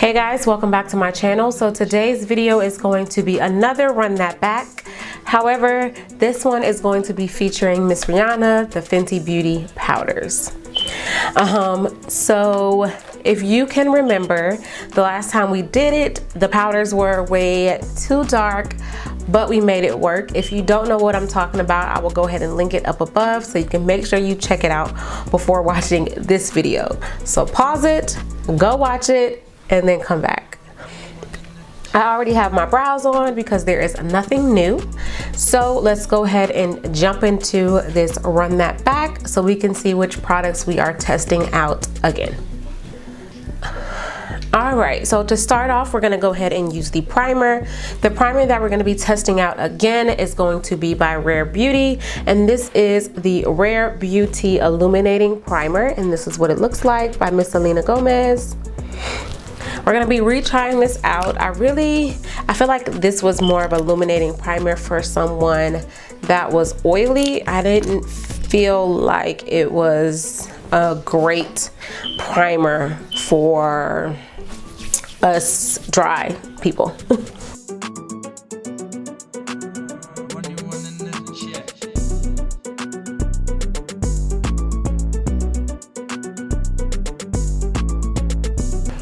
Hey guys, welcome back to my channel. So today's video is going to be another Run That Back. However, this one is going to be featuring Miss Rihanna, the Fenty Beauty powders. So if you can remember, the last time we did it, the powders were way too dark, but we made it work. If you don't know what I'm talking about, I will go ahead and link it up above so you can make sure you check it out before watching this video. So pause it, go watch it, and then come back. I already have my brows on because there is nothing new. So let's go ahead and jump into this Run That Back so we can see which products we are testing out again. All right, so to start off, we're gonna go ahead and use the primer. The primer that we're gonna be testing out again is going to be by Rare Beauty, and this is the Rare Beauty Illuminating Primer, and this is what it looks like by Miss Selena Gomez. We're gonna be retrying this out. I feel like this was more of an illuminating primer for someone that was oily. I didn't feel like it was a great primer for us dry people.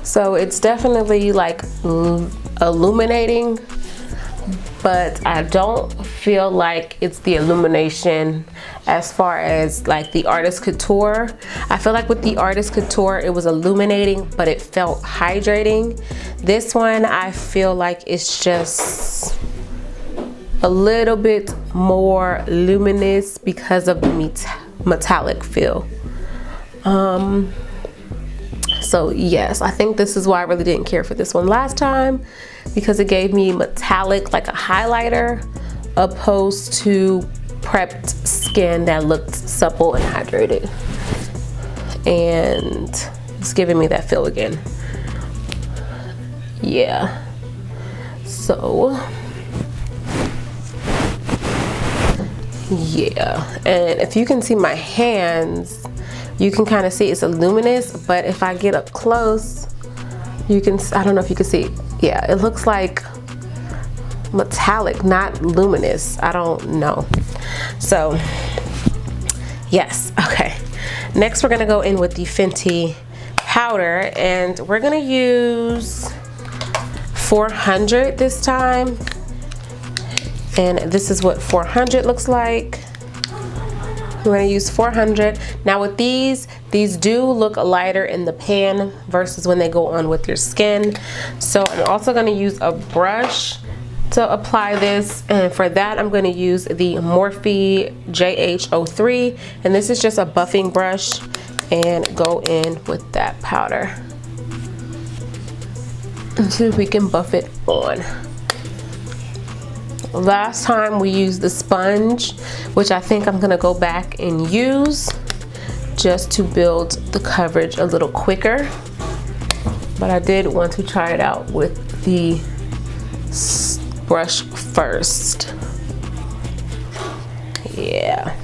So it's definitely like illuminating, but I don't feel like it's the illumination as far as like the Artist Couture. I feel like with the Artist Couture, it was illuminating, but it felt hydrating. This one, I feel like it's just a little bit more luminous because of the metallic feel. So yes, I think this is why I really didn't care for this one last time, because it gave me metallic, like a highlighter, opposed to prepped skin that looked supple and hydrated. And it's giving me that feel again. Yeah. So yeah, and if you can see my hands, you can kind of see it's a luminous, but if I get up close, you can, I don't know if you can see, yeah, it looks like metallic, not luminous. I don't know. So yes, okay. Next we're gonna go in with the Fenty powder, and we're gonna use 400 this time. And this is what 400 looks like. We're gonna use 400. Now with these do look lighter in the pan versus when they go on with your skin. So I'm also gonna use a brush to apply this. And for that, I'm gonna use the Morphe JH03. And this is just a buffing brush, and go in with that powder. And see if we can buff it on. Last time we used the sponge, which I think I'm gonna go back and use just to build the coverage a little quicker. But I did want to try it out with the brush first. Yeah.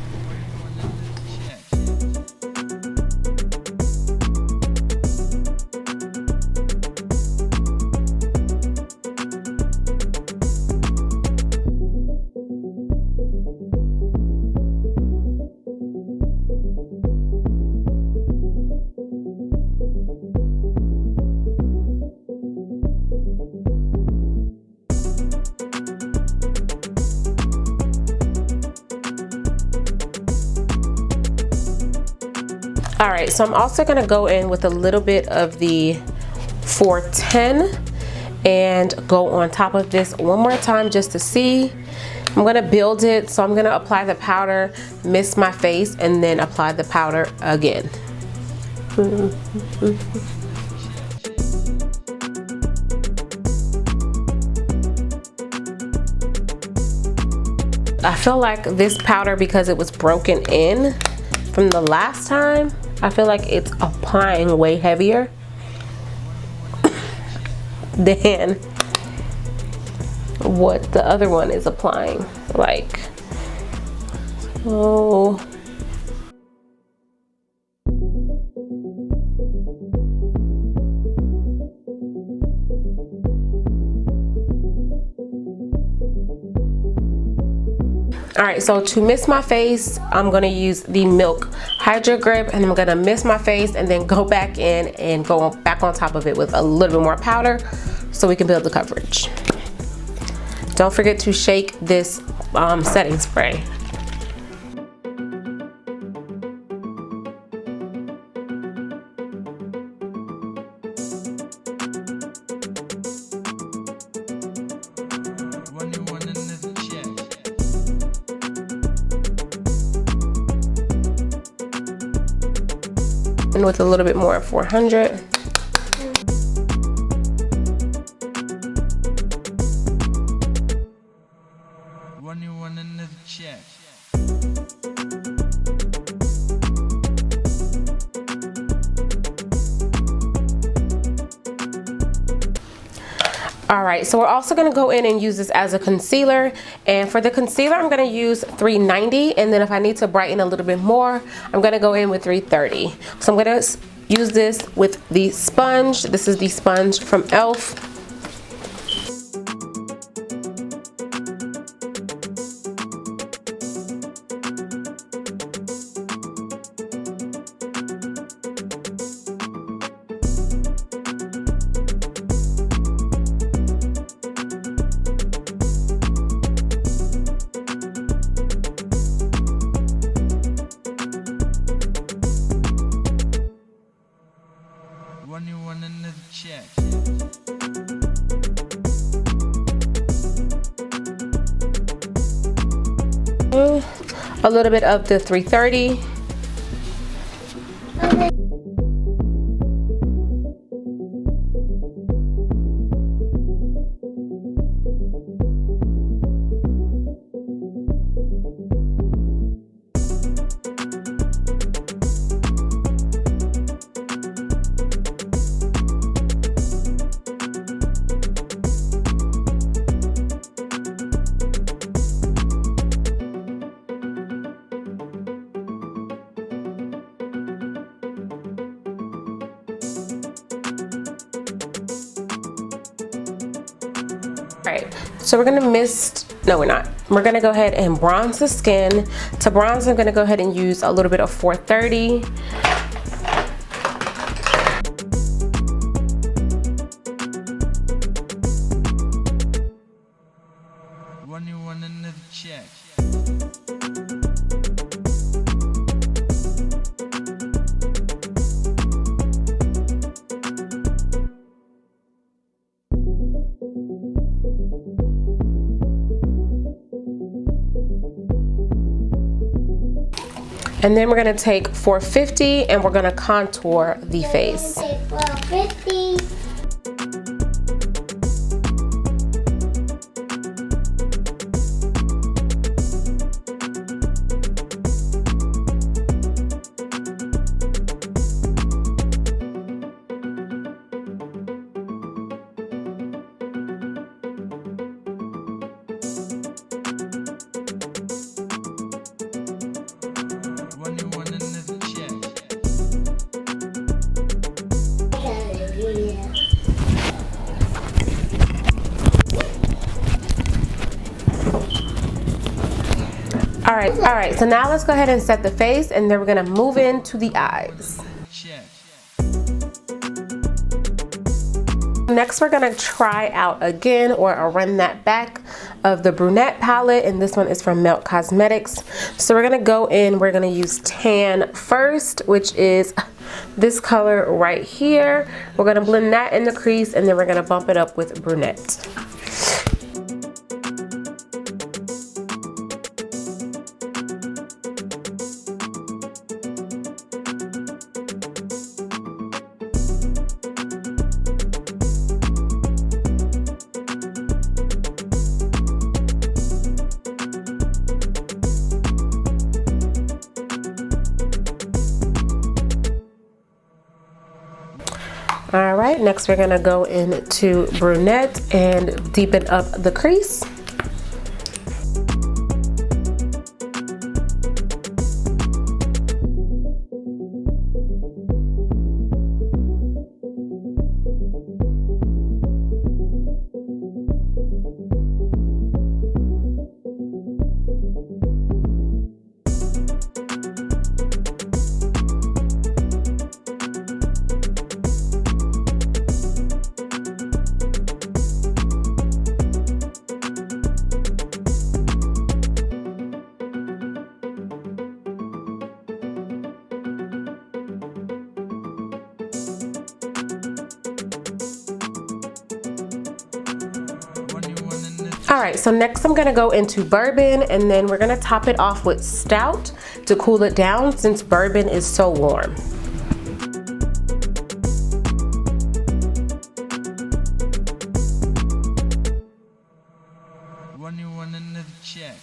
All right, so I'm also gonna go in with a little bit of the 410 and go on top of this one more time just to see. I'm gonna build it, so I'm gonna apply the powder, mist my face, and then apply the powder again. I feel like this powder, because it was broken in from the last time, I feel like it's applying way heavier than what the other one is applying. Like, oh. All right, so to mist my face, I'm gonna use the Milk Hydra Grip, and I'm gonna mist my face and then go back in and go back on top of it with a little bit more powder so we can build the coverage. Don't forget to shake this setting spray. And with a little bit more 400. All right, so we're also gonna go in and use this as a concealer. And for the concealer, I'm gonna use 390. And then if I need to brighten a little bit more, I'm gonna go in with 330. So I'm gonna use this with the sponge. This is the sponge from e.l.f. A little bit of the 330. Alright, so we're gonna mist, no we're not. We're gonna go ahead and bronze the skin. To bronze, I'm gonna go ahead and use a little bit of 430. And then we're gonna take 450 and we're gonna contour the face. Take 450. All right, so now let's go ahead and set the face, and then we're gonna move into the eyes. Next, we're gonna try out again, or run that back of the Brunet palette, and this one is from Melt Cosmetics. So we're gonna go in, we're gonna use Tan first, which is this color right here. We're gonna blend that in the crease, and then we're gonna bump it up with Brunet. All right, next we're gonna go into Brunet and deepen up the crease. All right, so next I'm gonna go into bourbon, and then we're gonna top it off with stout to cool it down since bourbon is so warm. When you want another check.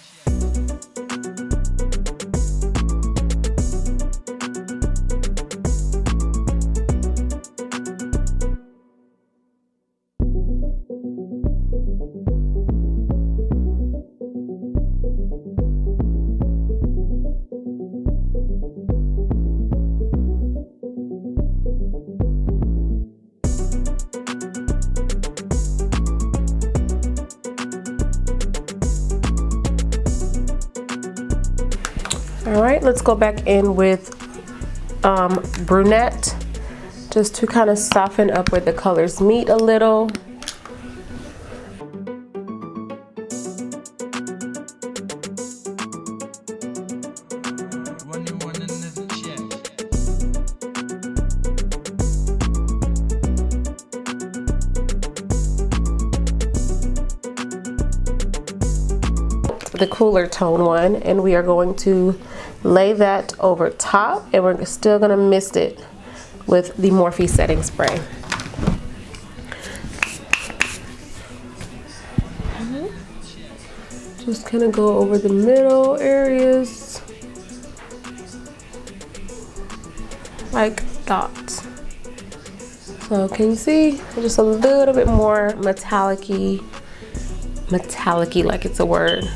All right, let's go back in with Brunet, just to kind of soften up where the colors meet a little. When you want another check. The cooler tone one, and we are going to lay that over top, and we're still gonna mist it with the Morphe setting spray. Just kind of go over the middle areas like dots. So can you see just a little bit more metallic-y like it's a word,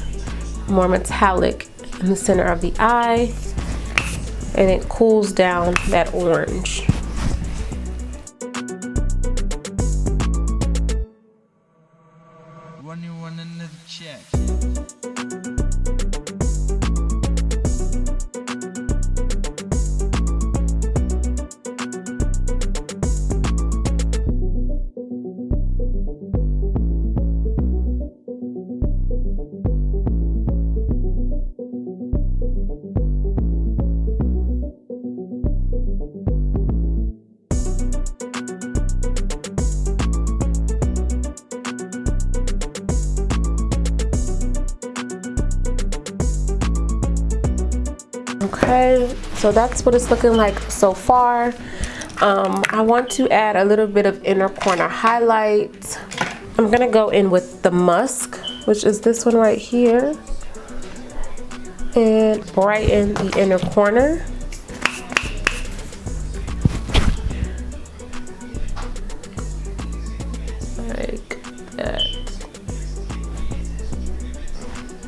more metallic in the center of the eye, and it cools down that orange. When you want another check. Okay, so that's what it's looking like so far. I want to add a little bit of inner corner highlight. I'm gonna go in with the musk, which is this one right here, and brighten the inner corner. Like that.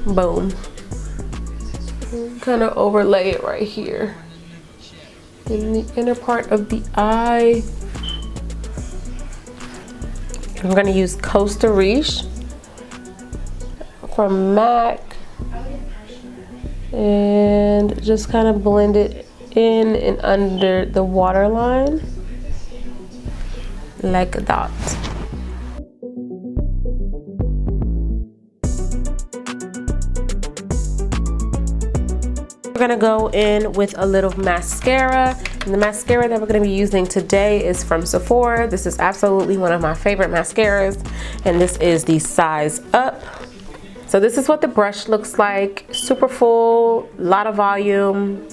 Boom. Kind of overlay it right here in the inner part of the eye. I'm going to use Costa Riche from MAC and just kind of blend it in and under the waterline like that. We're gonna go in with a little mascara, and the mascara that we're gonna be using today is from Sephora. This is absolutely one of my favorite mascaras, and this is the Size Up. So this is what the brush looks like. Super full, a lot of volume.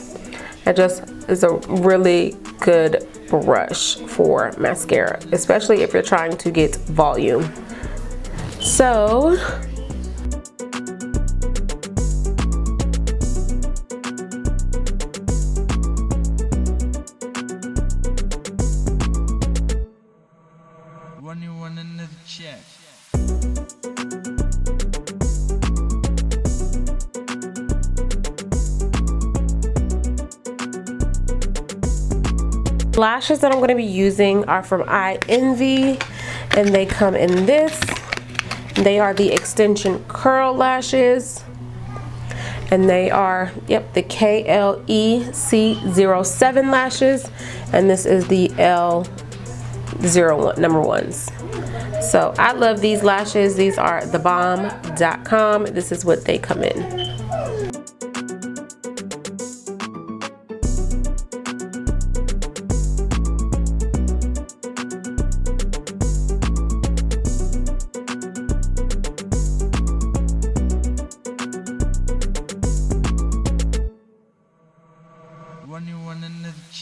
It just is a really good brush for mascara, especially if you're trying to get volume. So When you want another check. lashes that I'm going to be using are from ienvy, and they come in this. They are the extension curl lashes, and they are, yep, the KLEC07 lashes, and this is the L01 number ones. So I love these lashes. These are thebomb.com. This is what they come in.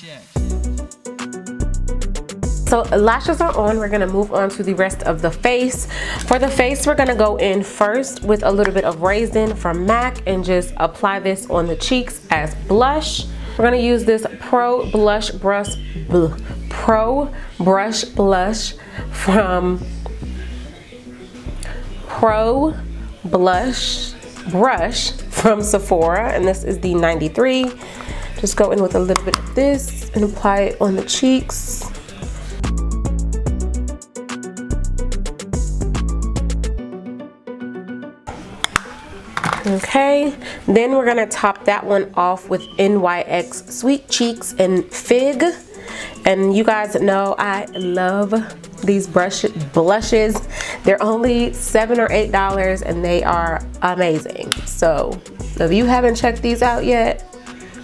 check. So lashes are on, we're gonna move on to the rest of the face. For the face, we're gonna go in first with a little bit of Raizin from MAC and just apply this on the cheeks as blush. We're gonna use this Pro Brush Blush from Brush from Sephora, and this is the 93. Just go in with a little bit of this and apply it on the cheeks. Okay, then we're gonna top that one off with NYX Sweet Cheeks and Fig. And you guys know I love these blushes. They're only $7 or $8 and they are amazing. So if you haven't checked these out yet,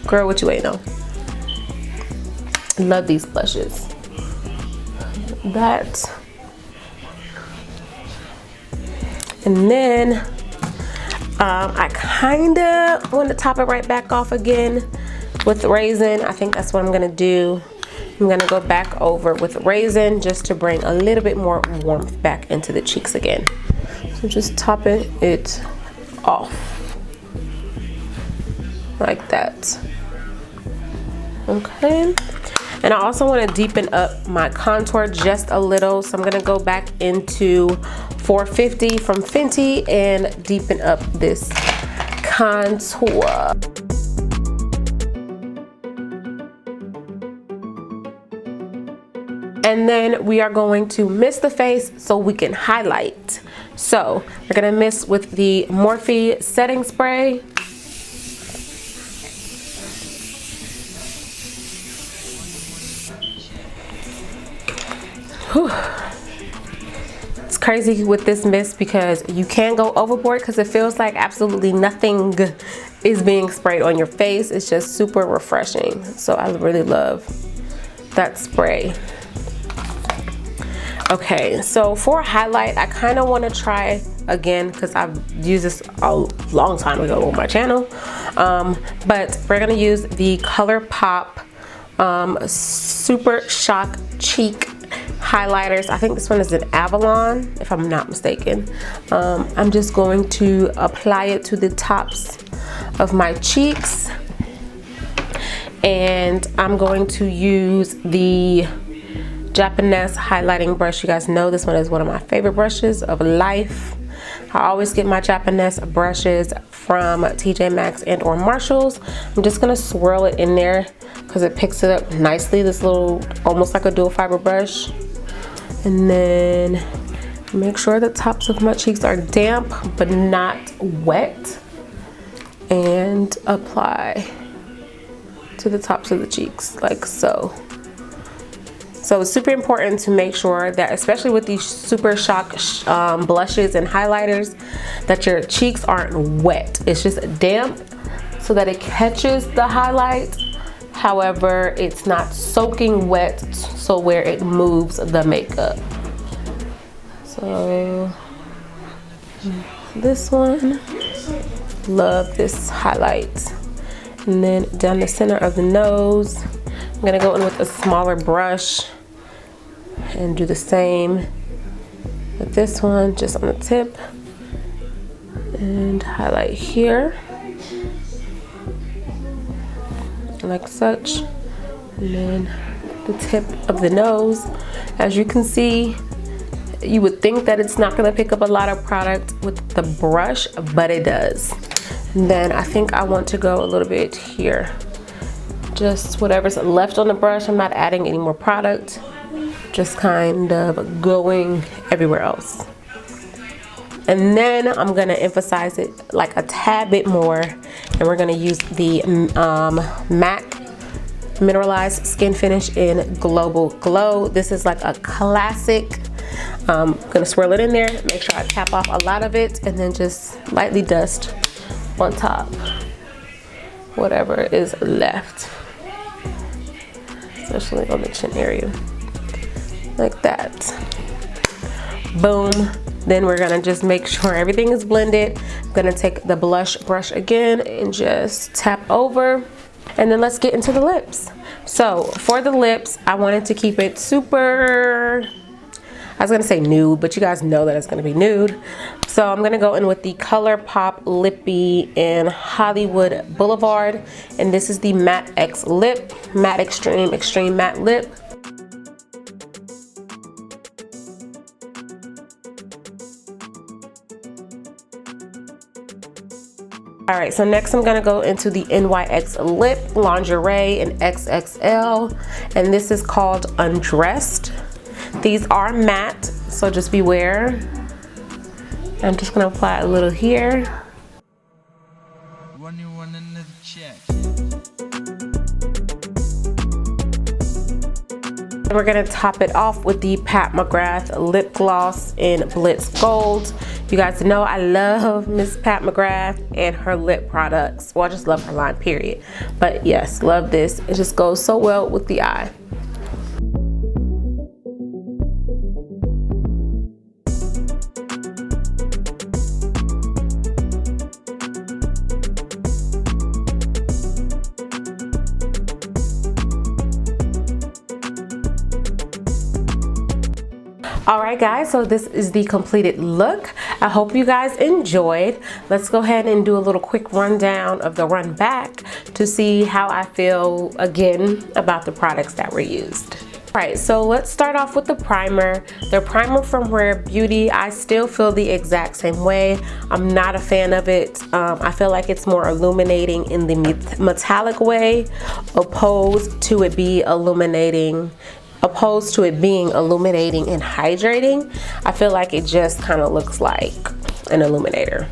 girl, what you waiting on? Love these blushes. That. And then I kinda want to top it right back off again with Raizin. I think that's what I'm gonna do. I'm gonna go back over with Raizin just to bring a little bit more warmth back into the cheeks again. So just topping it off like that. Okay. And I also want to deepen up my contour just a little. So I'm gonna go back into 450 from Fenty and deepen up this contour. And then we are going to mist the face so we can highlight. So we're gonna mist with the Morphe setting spray. Whew. It's crazy with this mist because you can go overboard because it feels like absolutely nothing is being sprayed on your face. It's just super refreshing. So I really love that spray. Okay, so for a highlight, I kind of want to try again because I've used this a long time ago on my channel. But we're going to use the ColourPop Super Shock Cheek highlighters. I think this one is an Avalon, if I'm not mistaken. I'm just going to apply it to the tops of my cheeks. And I'm going to use the Japanese highlighting brush. You guys know this one is one of my favorite brushes of life. I always get my Japanese brushes from TJ Maxx and or Marshalls. I'm just gonna swirl it in there because it picks it up nicely, this little almost like a dual fiber brush. And then make sure the tops of my cheeks are damp but not wet, and apply to the tops of the cheeks like so. So it's super important to make sure that, especially with these Super Shock blushes and highlighters, that your cheeks aren't wet. It's just damp so that it catches the highlight. However, it's not soaking wet so where it moves the makeup. So this one, love this highlight. And then down the center of the nose, I'm gonna go in with a smaller brush and do the same with this one, just on the tip, and highlight here like such. And then the tip of the nose, as you can see, you would think that it's not going to pick up a lot of product with the brush, but it does. And then I think I want to go a little bit here, just whatever's left on the brush. I'm not adding any more product, just kind of going everywhere else. And then I'm gonna emphasize it like a tad bit more, and we're gonna use the MAC Mineralized Skin Finish in Global Glow. This is like a classic. I'm gonna swirl it in there, make sure I tap off a lot of it, and then just lightly dust on top whatever is left, especially on the chin area, like that. Boom. Then we're gonna just make sure everything is blended. I'm gonna take the blush brush again and just tap over. And then let's get into the lips. So for the lips, I wanted to keep it super, I was gonna say nude, but you guys know that it's gonna be nude. So I'm gonna go in with the ColourPop Lippy in Hollywood Boulevard. And this is the Matte X Lip, Matte Extreme Matte Lip. All right, so next I'm gonna go into the NYX Lip Lingerie in XXL. And this is called Undressed. These are matte, so just beware. I'm just gonna apply a little here. When you want another check. We're gonna top it off with the Pat McGrath Lip Gloss in Blitz Gold. You guys know I love Miss Pat McGrath and her lip products. Well, I just love her line, period. But yes, love this. It just goes so well with the eye. Alright guys, so this is the completed look. I hope you guys enjoyed. Let's go ahead and do a little quick rundown of the run back to see how I feel again about the products that were used. Alright, so let's start off with the primer. The primer from Rare Beauty, I still feel the exact same way. I'm not a fan of it. I feel like it's more illuminating in the metallic way, opposed to it being illuminating and hydrating. I feel like it just kind of looks like an illuminator.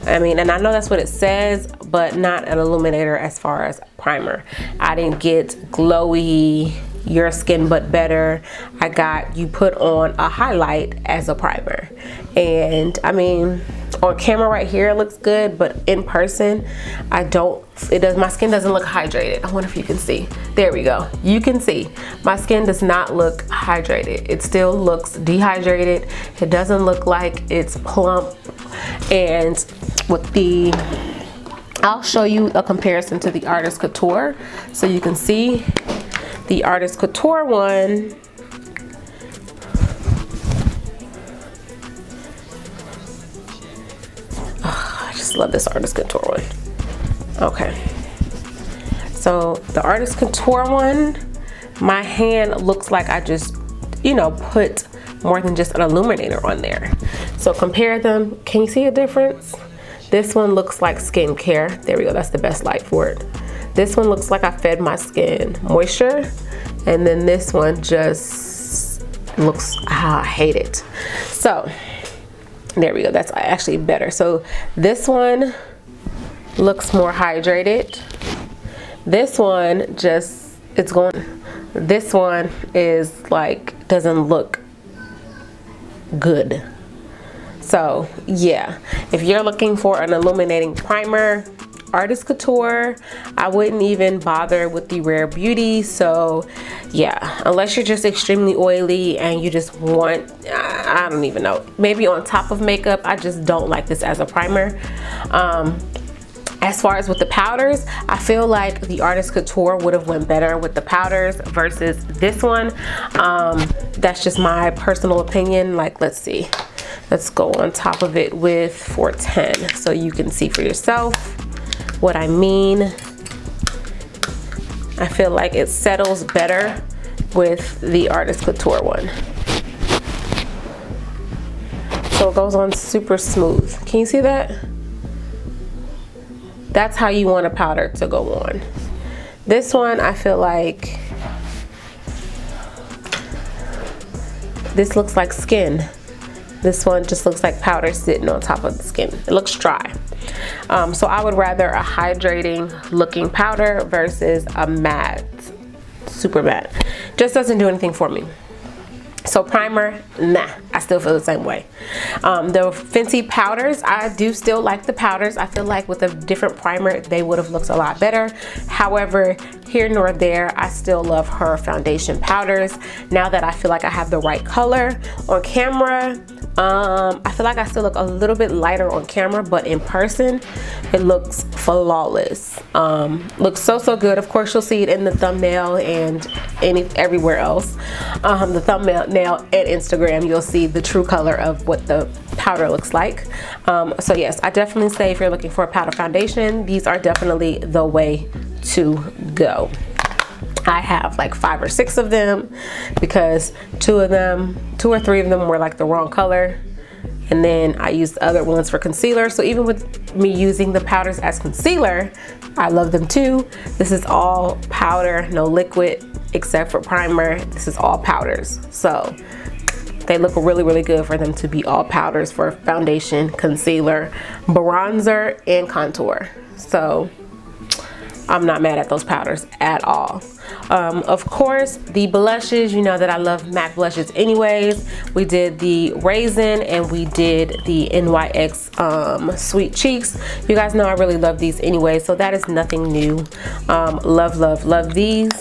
I mean, and I know that's what it says, but not an illuminator as far as primer. I didn't get glowy, your skin but better. I got you put on a highlight as a primer. And I mean, on camera right here it looks good, but in person my skin doesn't look hydrated. I wonder if you can see. There we go. You can see my skin does not look hydrated. It still looks dehydrated. It doesn't look like it's plump. And with the, I'll show you a comparison to the Artist Couture so you can see the Artist Couture one. I just love this Artist Couture one. Okay, so the Artist Couture one, my hand looks like I just, you know, put more than just an illuminator on there. So compare them. Can you see a difference? This one looks like skincare. There we go, that's the best light for it. This one looks like I fed my skin moisture, and then this one just looks, I hate it. So there we go, that's actually better. So this one looks more hydrated. This one just, this one is like, doesn't look good. So yeah, if you're looking for an illuminating primer, Artist Couture. I wouldn't even bother with the Rare Beauty. So yeah, unless you're just extremely oily and you just want, I don't even know, maybe on top of makeup. I just don't like this as a primer. As far as with the powders, I feel like the Artist Couture would have went better with the powders versus this one. That's just my personal opinion. Like, let's see, let's go on top of it with 410 so you can see for yourself what I mean. I feel like it settles better with the Artist Couture one. So it goes on super smooth. Can you see that? That's how you want a powder to go on. This one, I feel like this looks like skin. This one just looks like powder sitting on top of the skin. It looks dry. So I would rather a hydrating looking powder versus a matte, super matte. Just doesn't do anything for me. So primer, nah, I still feel the same way. The Fenty powders, I do still like the powders. I feel like with a different primer, they would have looked a lot better. However, here nor there, I still love her foundation powders. Now that I feel like I have the right color on camera, I feel like I still look a little bit lighter on camera, but in person it looks flawless. Looks so good. Of course you'll see it in the thumbnail and everywhere else. The thumbnail and Instagram, you'll see the true color of what the powder looks like. So yes, I definitely say if you're looking for a powder foundation, these are definitely the way to go. I have like 5 or 6 of them because 2 or 3 of them were like the wrong color, and then I used the other ones for concealer. So even with me using the powders as concealer, I love them too. This is all powder, no liquid except for primer. This is all powders, so they look really good for them to be all powders for foundation, concealer, bronzer, and contour. So I'm not mad at those powders at all. Of course, the blushes, you know that I love MAC blushes anyways. We did the Raizin and we did the NYX Sweet Cheeks. You guys know I really love these anyway, so that is nothing new. Love these.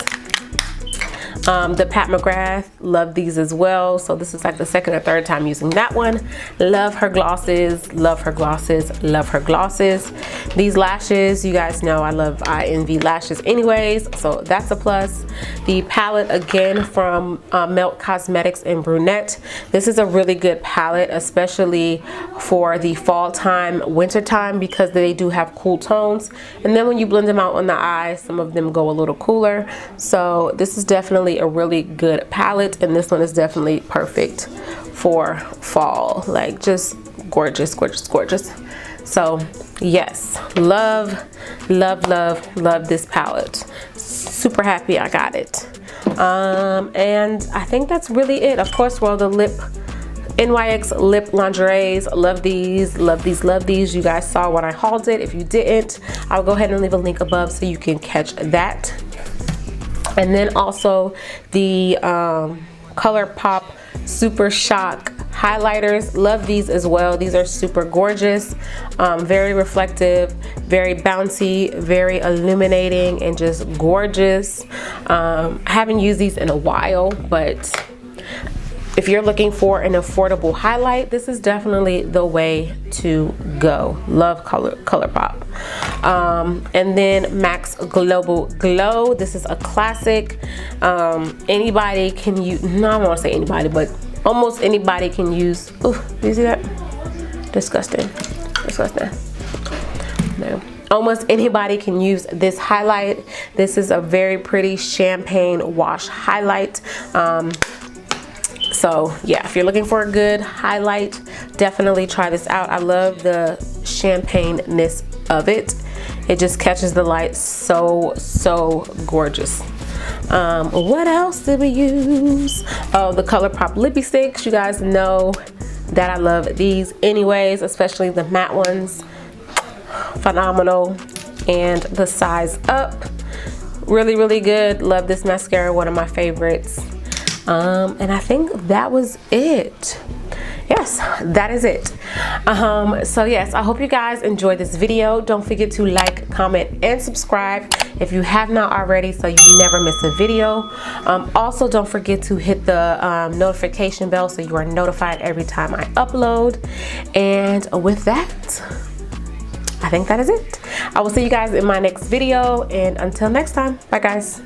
The Pat McGrath, love these as well. So this is like the 2nd or 3rd time using that one. Love her glosses, love her glosses, love her glosses. These lashes, you guys know I love ienvy lashes anyways, so that's a plus. The palette again from Melt Cosmetics in Brunet. This is a really good palette, especially for the fall time, winter time, because they do have cool tones. And then when you blend them out on the eye, some of them go a little cooler. So this is definitely a really good palette, and this one is definitely perfect for fall. Like just gorgeous. So yes, love this palette. Super happy I got it. And I think that's really it. Of course, well, the NYX Lip Lingeries, love these. You guys saw when I hauled it. If you didn't, I'll go ahead and leave a link above so you can catch that. And then also the ColourPop Super Shock highlighters, love these as well. These are super gorgeous, very reflective, very bouncy, very illuminating, and just gorgeous. I haven't used these in a while, but if you're looking for an affordable highlight, this is definitely the way to go. Love ColourPop. And then MAC's Global Glow. This is a classic. Anybody can use, no, I don't want to say anybody, but almost anybody can use. Ooh, do you see that? Disgusting. No. Almost anybody can use this highlight. This is a very pretty champagne wash highlight. So yeah, if you're looking for a good highlight, definitely try this out. I love the champagne-ness of it. It just catches the light so gorgeous. What else did we use? Oh, the ColourPop lippy sticks. You guys know that I love these anyways, especially the matte ones. Phenomenal. And the size up, really good. Love this mascara, one of my favorites. And I think that was it. Yes, that is it. So yes, I hope you guys enjoyed this video. Don't forget to like, comment, and subscribe if you have not already, so you never miss a video. Also, don't forget to hit the notification bell so you are notified every time I upload. And with that, I think that is it. I will see you guys in my next video, and until next time, bye guys.